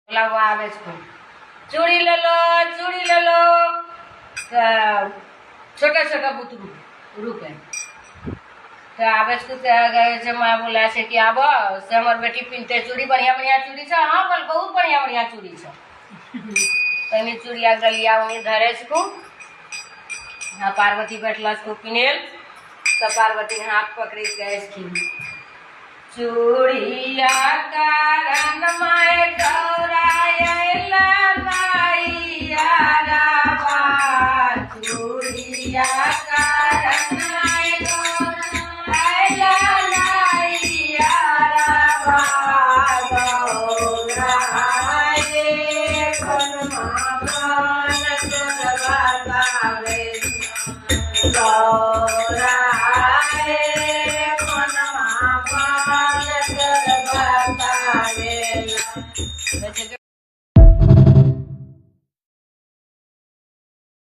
बोलावा आवे छो चूड़ी ले लो छोटा छोटा बुतरू रुके तो आवे छो गए से माँ बोला से कि आब से हमर बेटी पिनते चूड़ी बढ़िया बढ़िया चूड़ी छ। हाँ बोल बहुत बढ़िया बढ़िया चूड़ी छ। तनी चूड़िया गलिया उन्हें धरे छो। हाँ पार्वती बैठला छो पिनेल तो पार्वती हाथ पकड़ी गए चूड़िया कारण माय गौरायला माईया रावा चूड़िया कारण माय गौरायला माईया रावा गौराये कोन मावन तोरवा गावे